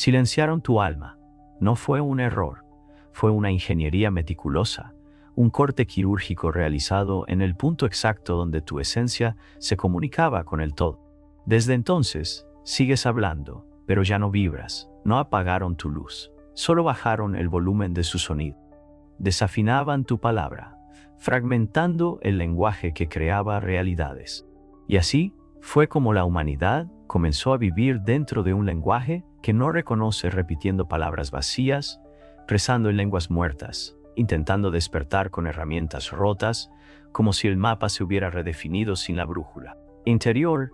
Silenciaron tu alma. No fue un error, fue una ingeniería meticulosa, un corte quirúrgico realizado en el punto exacto donde tu esencia se comunicaba con el todo. Desde entonces, sigues hablando, pero ya no vibras, no apagaron tu luz, solo bajaron el volumen de su sonido. Desafinaban tu palabra, fragmentando el lenguaje que creaba realidades. Y así fue como la humanidad comenzó a vivir dentro de un lenguaje que no reconoce, repitiendo palabras vacías, rezando en lenguas muertas, intentando despertar con herramientas rotas, como si el mapa se hubiera redefinido sin la brújula interior.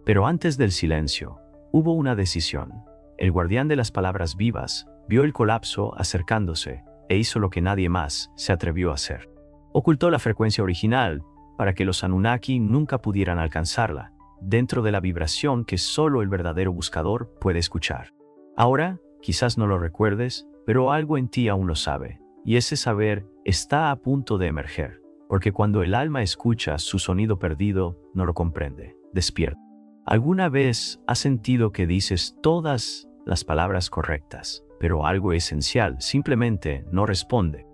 Pero antes del silencio, hubo una decisión. El guardián de las palabras vivas vio el colapso acercándose e hizo lo que nadie más se atrevió a hacer. Ocultó la frecuencia original para que los Anunnaki nunca pudieran alcanzarla, dentro de la vibración que solo el verdadero buscador puede escuchar. Ahora, quizás no lo recuerdes, pero algo en ti aún lo sabe, y ese saber está a punto de emerger, porque cuando el alma escucha su sonido perdido, no lo comprende, despierta. ¿Alguna vez has sentido que dices todas las palabras correctas, pero algo esencial simplemente no responde?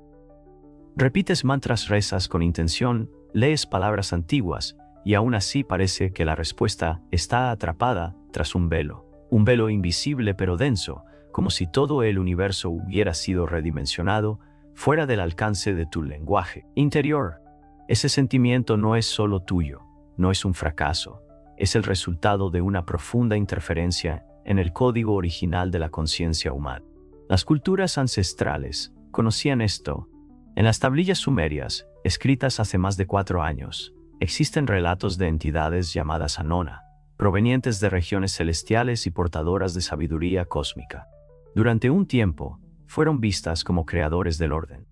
Repites mantras, rezas con intención, lees palabras antiguas, y aún así parece que la respuesta está atrapada tras un velo invisible pero denso, como si todo el universo hubiera sido redimensionado fuera del alcance de tu lenguaje interior. Ese sentimiento no es solo tuyo, no es un fracaso, es el resultado de una profunda interferencia en el código original de la conciencia humana. Las culturas ancestrales conocían esto. En las tablillas sumerias, escritas hace más de 4 años, existen relatos de entidades llamadas Anona, provenientes de regiones celestiales y portadoras de sabiduría cósmica. Durante un tiempo, fueron vistas como creadores del orden.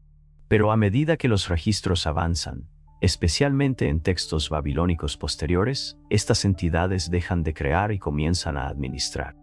Pero a medida que los registros avanzan, especialmente en textos babilónicos posteriores, estas entidades dejan de crear y comienzan a administrar.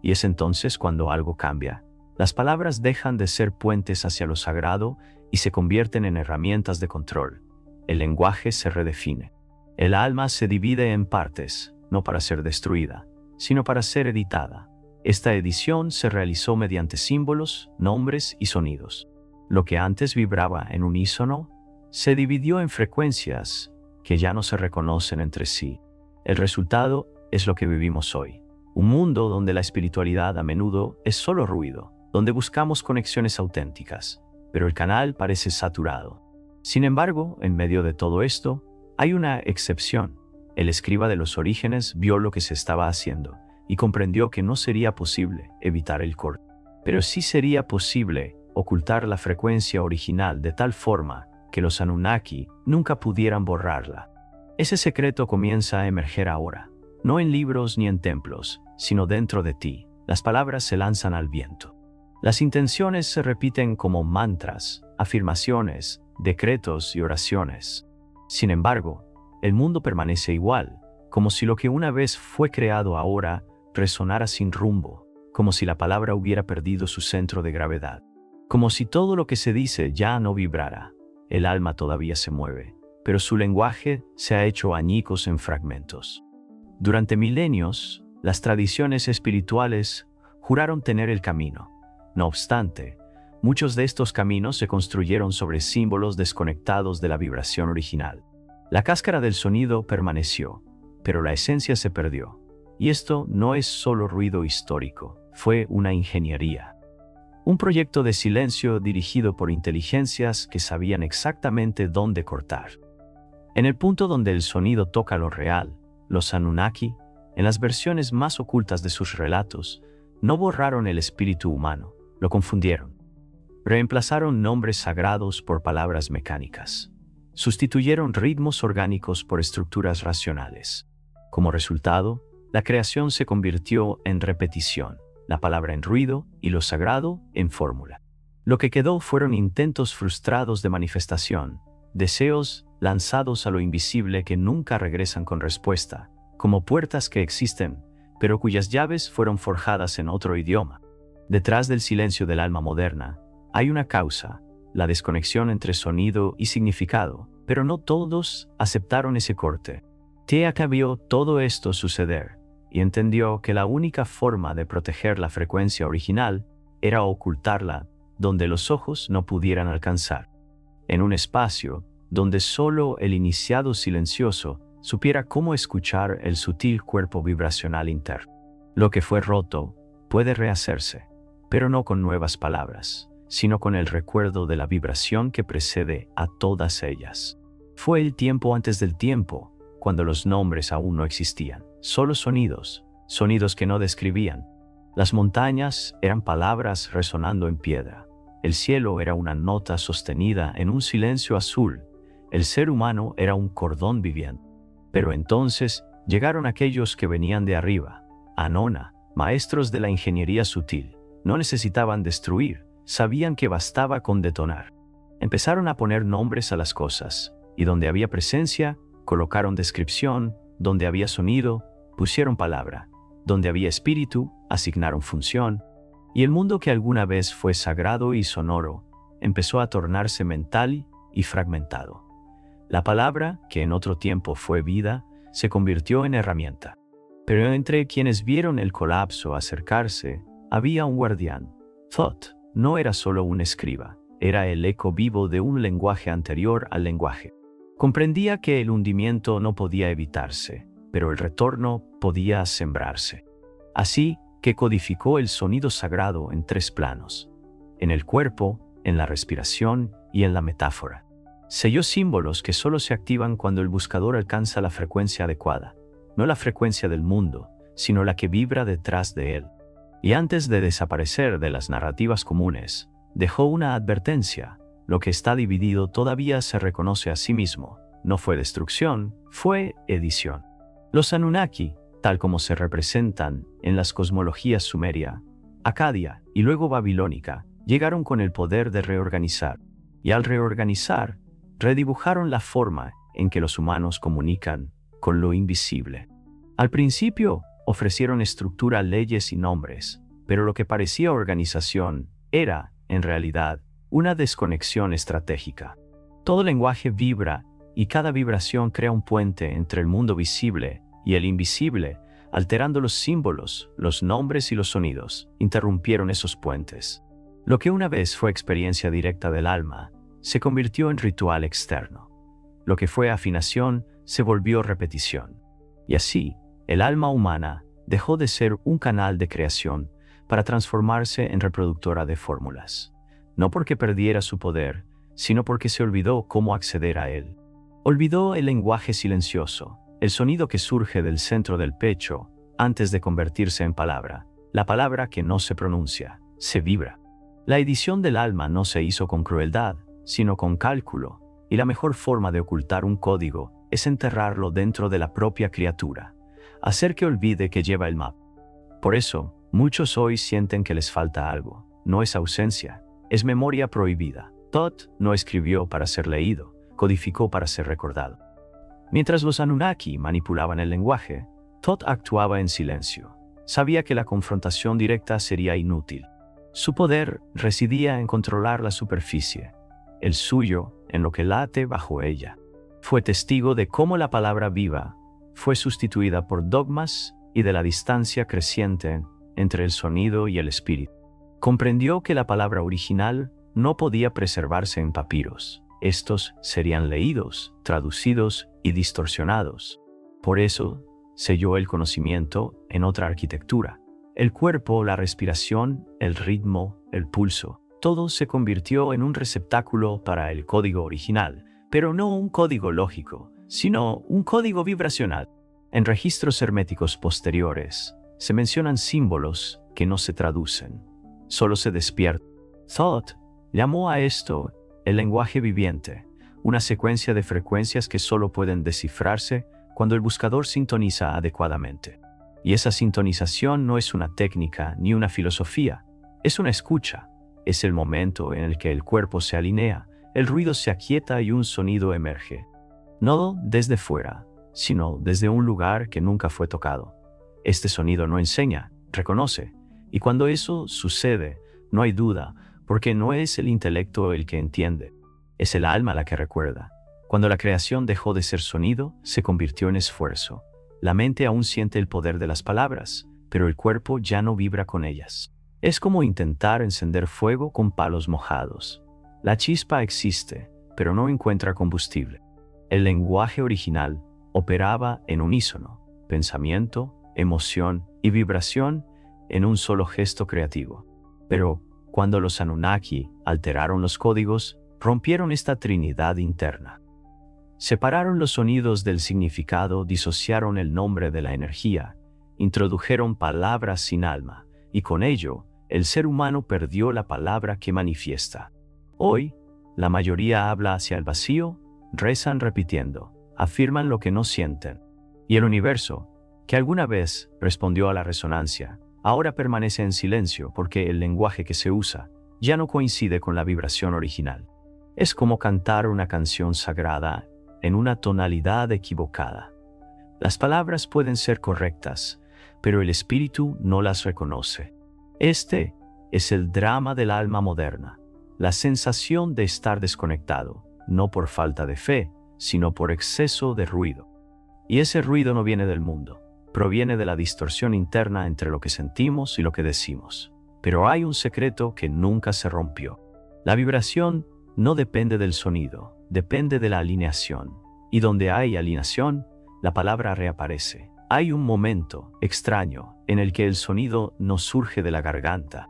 Y es entonces cuando algo cambia. Las palabras dejan de ser puentes hacia lo sagrado y se convierten en herramientas de control. El lenguaje se redefine. El alma se divide en partes, no para ser destruida, sino para ser editada. Esta edición se realizó mediante símbolos, nombres y sonidos. Lo que antes vibraba en unísono, se dividió en frecuencias que ya no se reconocen entre sí. El resultado es lo que vivimos hoy. Un mundo donde la espiritualidad a menudo es solo ruido, donde buscamos conexiones auténticas, pero el canal parece saturado. Sin embargo, en medio de todo esto, hay una excepción. El escriba de los orígenes vio lo que se estaba haciendo y comprendió que no sería posible evitar el corte, pero sí sería posible ocultar la frecuencia original de tal forma que los Anunnaki nunca pudieran borrarla. Ese secreto comienza a emerger ahora, no en libros ni en templos, sino dentro de ti. Las palabras se lanzan al viento. Las intenciones se repiten como mantras, afirmaciones, decretos y oraciones. Sin embargo, el mundo permanece igual, como si lo que una vez fue creado ahora resonara sin rumbo, como si la palabra hubiera perdido su centro de gravedad, como si todo lo que se dice ya no vibrara. El alma todavía se mueve, pero su lenguaje se ha hecho añicos en fragmentos. Durante milenios, las tradiciones espirituales juraron tener el camino. No obstante, muchos de estos caminos se construyeron sobre símbolos desconectados de la vibración original. La cáscara del sonido permaneció, pero la esencia se perdió. Y esto no es solo ruido histórico, fue una ingeniería. Un proyecto de silencio dirigido por inteligencias que sabían exactamente dónde cortar. En el punto donde el sonido toca lo real, los Anunnaki, en las versiones más ocultas de sus relatos, no borraron el espíritu humano, lo confundieron. Reemplazaron nombres sagrados por palabras mecánicas. Sustituyeron ritmos orgánicos por estructuras racionales. Como resultado, la creación se convirtió en repetición, la palabra en ruido y lo sagrado en fórmula. Lo que quedó fueron intentos frustrados de manifestación, deseos lanzados a lo invisible que nunca regresan con respuesta, como puertas que existen, pero cuyas llaves fueron forjadas en otro idioma. Detrás del silencio del alma moderna, hay una causa, la desconexión entre sonido y significado, pero no todos aceptaron ese corte. Tea vio todo esto suceder, y entendió que la única forma de proteger la frecuencia original era ocultarla donde los ojos no pudieran alcanzar, en un espacio donde solo el iniciado silencioso supiera cómo escuchar el sutil cuerpo vibracional interno. Lo que fue roto puede rehacerse, pero no con nuevas palabras, sino con el recuerdo de la vibración que precede a todas ellas. Fue el tiempo antes del tiempo, cuando los nombres aún no existían, solo sonidos, sonidos que no describían. Las montañas eran palabras resonando en piedra. El cielo era una nota sostenida en un silencio azul. El ser humano era un cordón viviente. Pero entonces llegaron aquellos que venían de arriba, Anona, maestros de la ingeniería sutil. No necesitaban destruir, sabían que bastaba con detonar. Empezaron a poner nombres a las cosas, y donde había presencia, colocaron descripción, donde había sonido, pusieron palabra, donde había espíritu, asignaron función, y el mundo que alguna vez fue sagrado y sonoro, empezó a tornarse mental y fragmentado. La palabra, que en otro tiempo fue vida, se convirtió en herramienta. Pero entre quienes vieron el colapso acercarse, había un guardián. Thoth no era solo un escriba, era el eco vivo de un lenguaje anterior al lenguaje. Comprendía que el hundimiento no podía evitarse, pero el retorno podía sembrarse. Así que codificó el sonido sagrado en 3 planos: en el cuerpo, en la respiración y en la metáfora. Selló símbolos que solo se activan cuando el buscador alcanza la frecuencia adecuada, no la frecuencia del mundo, sino la que vibra detrás de él. Y antes de desaparecer de las narrativas comunes, dejó una advertencia: lo que está dividido todavía se reconoce a sí mismo. No fue destrucción, fue edición. Los Anunnaki, tal como se representan en las cosmologías sumeria, acadia y luego babilónica, llegaron con el poder de reorganizar. Y al reorganizar, redibujaron la forma en que los humanos comunican con lo invisible. Al principio, ofrecieron estructura, leyes y nombres, pero lo que parecía organización era, en realidad, una desconexión estratégica. Todo lenguaje vibra y cada vibración crea un puente entre el mundo visible y el invisible, alterando los símbolos, los nombres y los sonidos. Interrumpieron esos puentes. Lo que una vez fue experiencia directa del alma, se convirtió en ritual externo. Lo que fue afinación se volvió repetición. Y así, el alma humana dejó de ser un canal de creación para transformarse en reproductora de fórmulas. No porque perdiera su poder, sino porque se olvidó cómo acceder a él. Olvidó el lenguaje silencioso, el sonido que surge del centro del pecho antes de convertirse en palabra, la palabra que no se pronuncia, se vibra. La edición del alma no se hizo con crueldad, sino con cálculo, y la mejor forma de ocultar un código es enterrarlo dentro de la propia criatura, hacer que olvide que lleva el mapa. Por eso, muchos hoy sienten que les falta algo. No es ausencia, es memoria prohibida. Thoth no escribió para ser leído, codificó para ser recordado. Mientras los Anunnaki manipulaban el lenguaje, Thoth actuaba en silencio. Sabía que la confrontación directa sería inútil. Su poder residía en controlar la superficie, el suyo en lo que late bajo ella. Fue testigo de cómo la palabra viva fue sustituida por dogmas y de la distancia creciente entre el sonido y el espíritu. Comprendió que la palabra original no podía preservarse en papiros. Estos serían leídos, traducidos y distorsionados. Por eso, selló el conocimiento en otra arquitectura. El cuerpo, la respiración, el ritmo, el pulso, todo se convirtió en un receptáculo para el código original, pero no un código lógico, sino un código vibracional. En registros herméticos posteriores, se mencionan símbolos que no se traducen, solo se despiertan. Thoth llamó a esto el lenguaje viviente, una secuencia de frecuencias que solo pueden descifrarse cuando el buscador sintoniza adecuadamente. Y esa sintonización no es una técnica ni una filosofía, es una escucha. Es el momento en el que el cuerpo se alinea, el ruido se aquieta y un sonido emerge. No desde fuera, sino desde un lugar que nunca fue tocado. Este sonido no enseña, reconoce, y cuando eso sucede, no hay duda, porque no es el intelecto el que entiende, es el alma la que recuerda. Cuando la creación dejó de ser sonido, se convirtió en esfuerzo. La mente aún siente el poder de las palabras, pero el cuerpo ya no vibra con ellas. Es como intentar encender fuego con palos mojados. La chispa existe, pero no encuentra combustible. El lenguaje original operaba en unísono, pensamiento, emoción y vibración en un solo gesto creativo. Pero cuando los Anunnaki alteraron los códigos, rompieron esta trinidad interna. Separaron los sonidos del significado, disociaron el nombre de la energía, introdujeron palabras sin alma, y con ello, el ser humano perdió la palabra que manifiesta. Hoy, la mayoría habla hacia el vacío, rezan repitiendo, afirman lo que no sienten. Y el universo, que alguna vez respondió a la resonancia, ahora permanece en silencio porque el lenguaje que se usa ya no coincide con la vibración original. Es como cantar una canción sagrada en una tonalidad equivocada. Las palabras pueden ser correctas, pero el espíritu no las reconoce. Este es el drama del alma moderna, la sensación de estar desconectado, no por falta de fe, sino por exceso de ruido. Y ese ruido no viene del mundo, proviene de la distorsión interna entre lo que sentimos y lo que decimos. Pero hay un secreto que nunca se rompió. La vibración no depende del sonido, depende de la alineación. Y donde hay alineación, la palabra reaparece. Hay un momento extraño en el que el sonido no surge de la garganta.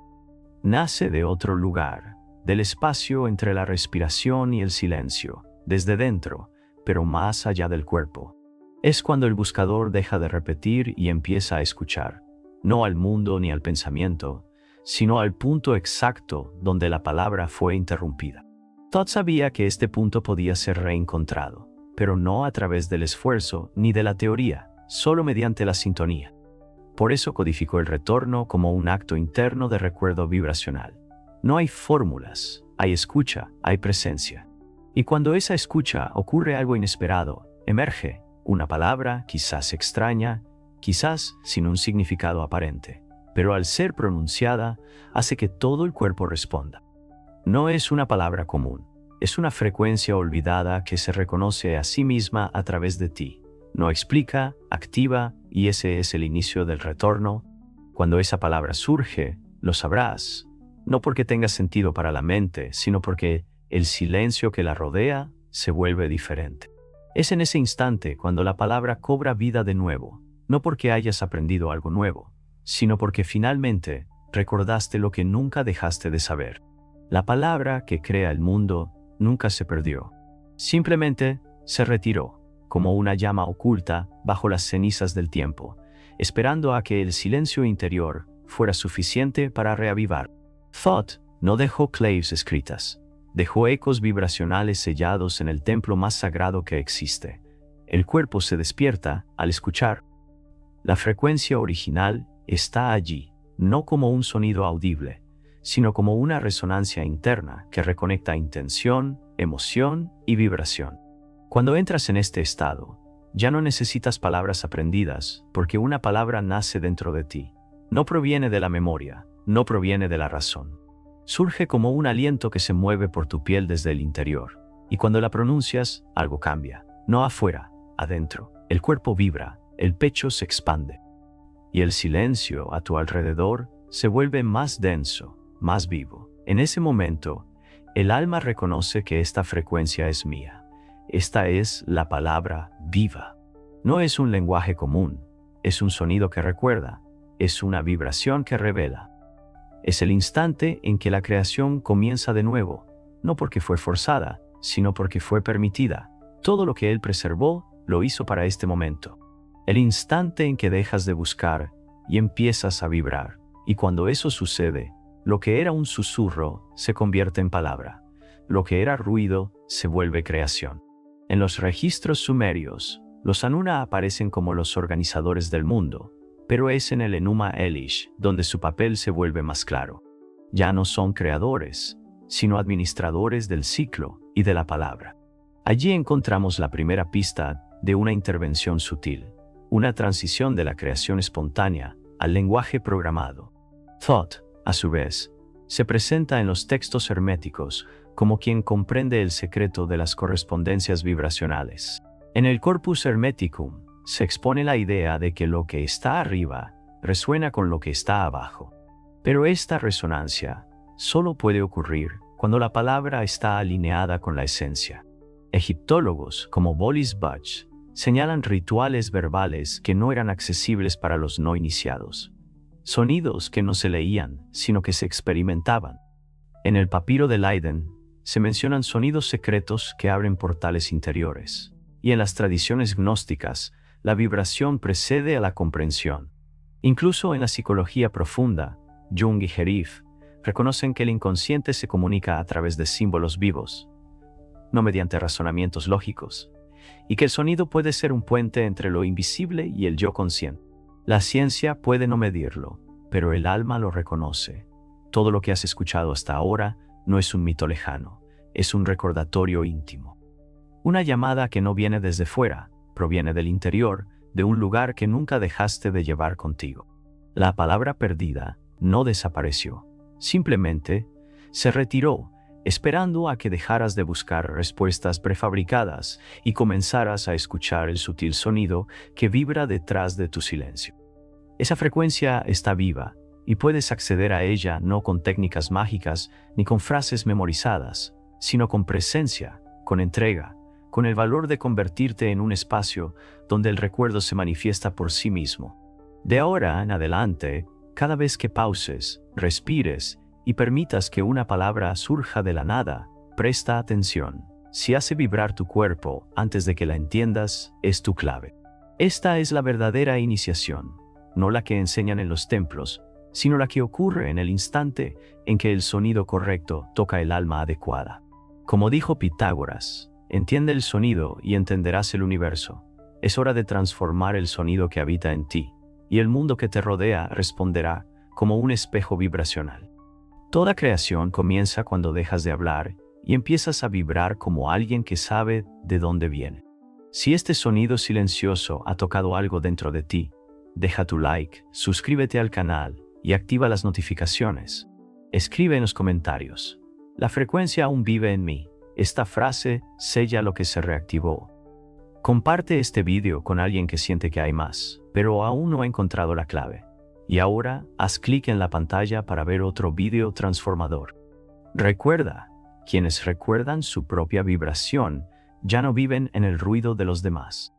Nace de otro lugar, del espacio entre la respiración y el silencio, desde dentro, pero más allá del cuerpo. Es cuando el buscador deja de repetir y empieza a escuchar, no al mundo ni al pensamiento, sino al punto exacto donde la palabra fue interrumpida. Todd sabía que este punto podía ser reencontrado, pero no a través del esfuerzo ni de la teoría, solo mediante la sintonía. Por eso codificó el retorno como un acto interno de recuerdo vibracional. No hay fórmulas, hay escucha, hay presencia. Y cuando esa escucha ocurre algo inesperado, emerge una palabra, quizás extraña, quizás sin un significado aparente, pero al ser pronunciada, hace que todo el cuerpo responda. No es una palabra común, es una frecuencia olvidada que se reconoce a sí misma a través de ti. No explica, activa, y ese es el inicio del retorno. Cuando esa palabra surge, lo sabrás, no porque tenga sentido para la mente, sino porque el silencio que la rodea se vuelve diferente. Es en ese instante cuando la palabra cobra vida de nuevo, no porque hayas aprendido algo nuevo, sino porque finalmente recordaste lo que nunca dejaste de saber. La palabra que crea el mundo nunca se perdió. Simplemente se retiró, como una llama oculta bajo las cenizas del tiempo, esperando a que el silencio interior fuera suficiente para reavivar. Thoth no dejó claves escritas, dejó ecos vibracionales sellados en el templo más sagrado que existe. El cuerpo se despierta al escuchar. La frecuencia original está allí, no como un sonido audible, sino como una resonancia interna que reconecta intención, emoción y vibración. Cuando entras en este estado, ya no necesitas palabras aprendidas, porque una palabra nace dentro de ti. No proviene de la memoria, no proviene de la razón. Surge como un aliento que se mueve por tu piel desde el interior, y cuando la pronuncias, algo cambia. No afuera, adentro. El cuerpo vibra, el pecho se expande. Y el silencio a tu alrededor se vuelve más denso, más vivo. En ese momento, el alma reconoce que esta frecuencia es mía. Esta es la palabra viva. No es un lenguaje común, es un sonido que recuerda, es una vibración que revela. Es el instante en que la creación comienza de nuevo, no porque fue forzada, sino porque fue permitida. Todo lo que Él preservó, lo hizo para este momento. El instante en que dejas de buscar y empiezas a vibrar. Y cuando eso sucede, lo que era un susurro se convierte en palabra. Lo que era ruido se vuelve creación. En los registros sumerios, los Anuna aparecen como los organizadores del mundo, pero es en el Enuma Elish donde su papel se vuelve más claro. Ya no son creadores, sino administradores del ciclo y de la palabra. Allí encontramos la primera pista de una intervención sutil, una transición de la creación espontánea al lenguaje programado. Thoth, a su vez, se presenta en los textos herméticos como quien comprende el secreto de las correspondencias vibracionales. En el Corpus Hermeticum, se expone la idea de que lo que está arriba resuena con lo que está abajo. Pero esta resonancia solo puede ocurrir cuando la palabra está alineada con la esencia. Egiptólogos como Wallis Budge señalan rituales verbales que no eran accesibles para los no iniciados. Sonidos que no se leían, sino que se experimentaban. En el papiro de Leiden se mencionan sonidos secretos que abren portales interiores. Y en las tradiciones gnósticas, la vibración precede a la comprensión. Incluso en la psicología profunda, Jung y Gerif reconocen que el inconsciente se comunica a través de símbolos vivos, no mediante razonamientos lógicos, y que el sonido puede ser un puente entre lo invisible y el yo consciente. La ciencia puede no medirlo, pero el alma lo reconoce. Todo lo que has escuchado hasta ahora no es un mito lejano, es un recordatorio íntimo. Una llamada que no viene desde fuera, proviene del interior, de un lugar que nunca dejaste de llevar contigo. La palabra perdida no desapareció, simplemente se retiró, esperando a que dejaras de buscar respuestas prefabricadas y comenzaras a escuchar el sutil sonido que vibra detrás de tu silencio. Esa frecuencia está viva y puedes acceder a ella no con técnicas mágicas ni con frases memorizadas, sino con presencia, con entrega, con el valor de convertirte en un espacio donde el recuerdo se manifiesta por sí mismo. De ahora en adelante, cada vez que pauses, respires y permitas que una palabra surja de la nada, presta atención. Si hace vibrar tu cuerpo antes de que la entiendas, es tu clave. Esta es la verdadera iniciación, no la que enseñan en los templos, sino la que ocurre en el instante en que el sonido correcto toca el alma adecuada. Como dijo Pitágoras, entiende el sonido y entenderás el universo. Es hora de transformar el sonido que habita en ti, y el mundo que te rodea responderá como un espejo vibracional. Toda creación comienza cuando dejas de hablar y empiezas a vibrar como alguien que sabe de dónde viene. Si este sonido silencioso ha tocado algo dentro de ti, deja tu like, suscríbete al canal y activa las notificaciones. Escribe en los comentarios: la frecuencia aún vive en mí. Esta frase sella lo que se reactivó. Comparte este video con alguien que siente que hay más, pero aún no ha encontrado la clave. Y ahora, haz clic en la pantalla para ver otro video transformador. Recuerda, quienes recuerdan su propia vibración ya no viven en el ruido de los demás.